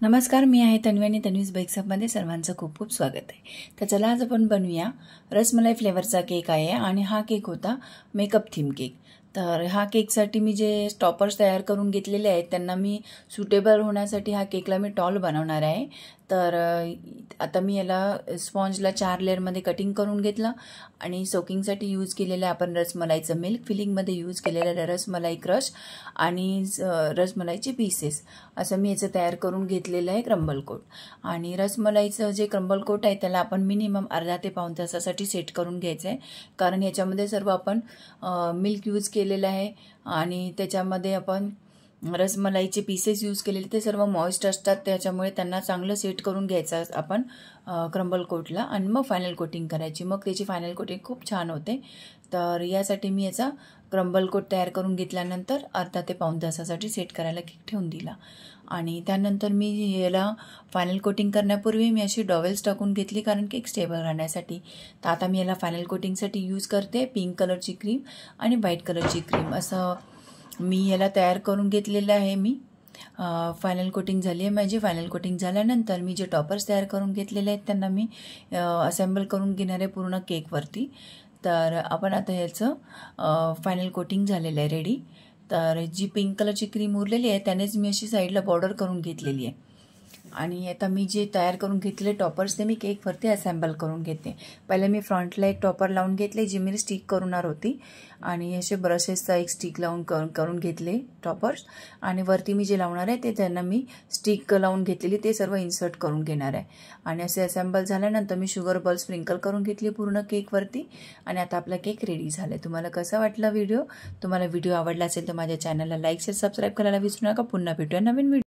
नमस्कार, मी आहे तन्वी आणि तन्वीज बेक्स हबमध्ये सर्वांचं खूप खूप स्वागत आहे। तर चला आज आपण बनवूया रसमलाई फ्लेवरचा केक आहे आणि हा केक होता मेकअप थीम केक। तर हा केकसाठी मी जे टॉपर्स तयार करून घेतलेले आहेत त्यांना मी सुटेबल होण्यासाठी हा केकला मी टॉल बनवणार आहे। तर आता मी याला स्पॉन्जला 4 लेअरमध्ये कटिंग करून घेतलं आणि सोकिंगसाठी यूज केलेलं आपण रसमलाईचं मिल्क, फिलिंगमध्ये यूज केलेलं रसमलाई क्रश आणि रसमलाईचे पीसेस असं मी याचं तयार करून घेतलेलं आहे क्रम्बल कोट। आणि रसमलाईचं जे क्रम्बल कोट आहे त्याला आपण मिनिमम अर्धा ते पाऊण तासासाठी सेट करून घ्यायचं आहे, कारण याच्यामध्ये सर्व आपण मिल्क यूज केलेलं आहे आणि त्याच्यामध्ये आपण रसमलाईचे पीसेस यूज केलेले ते सर्व मॉइस्ट असतात, त्याच्यामुळे त्यांना चांगलं सेट करून घ्यायचं आपण क्रम्बल कोटला आणि मग फायनल कोटिंग करायची। मग त्याची फायनल कोटिंग खूप छान होते। तर यासाठी मी याचा क्रम्बल कोट तयार करून घेतल्यानंतर अर्धा ते पाऊण तासासाठी सेट करायला केक ठेवून दिला आणि त्यानंतर मी याला फायनल कोटिंग करण्यापूर्वी मी अशी डॉवेल्स टाकून घेतली, कारण केक स्टेबल राहण्यासाठी। तर आता मी याला फायनल कोटिंगसाठी यूज करते पिंक कलरची क्रीम आणि व्हाईट कलरची क्रीम असं मी याला तयार करून घेतलेलं आहे। मी फायनल कोटिंग झाली आहे माझी। फायनल कोटिंग झाल्यानंतर मी जे टॉपर्स तयार करून घेतलेले आहेत त्यांना मी असेंबल करून घेणार आहे पूर्ण केकवरती। तर आपण आता ह्याचं फायनल कोटिंग झालेलं आहे रेडी। तर जी पिंक कलरची क्रीम उरलेली आहे त्यानेच मी अशी साईडला बॉर्डर करून घेतलेली आहे आणि आता मी जे तयार करून घेतलेले टॉपर्स ते मी केकवरती असेंबल करून घेते। पहिले मी फ्रंटला एक टॉपर लावून घेतले जी मी स्टिक करणार होती आणि असे ब्रशेसचा एक स्टिक लावून करून घेतले टॉपर्स आणि वरती मी जे लावणार आहे ते त्यांना मी स्टिक लावून घेतलेली ते सर्व इन्सर्ट करून घेणार आहे। आणि असे असेंबल झाल्यानंतर मी शुगर बॉल स्प्रिंकल करून घेतली पूर्ण केकवरती आणि आता आपला केक रेडी झाला आहे। तुम्हाला कसा वाटला व्हिडिओ? तुम्हाला व्हिडिओ आवडला असेल तर माझ्या चॅनलला लाईक शेअर सबस्क्राईब करायला विसरू नका। पुन्हा भेटूया नवीन व्हिडिओ।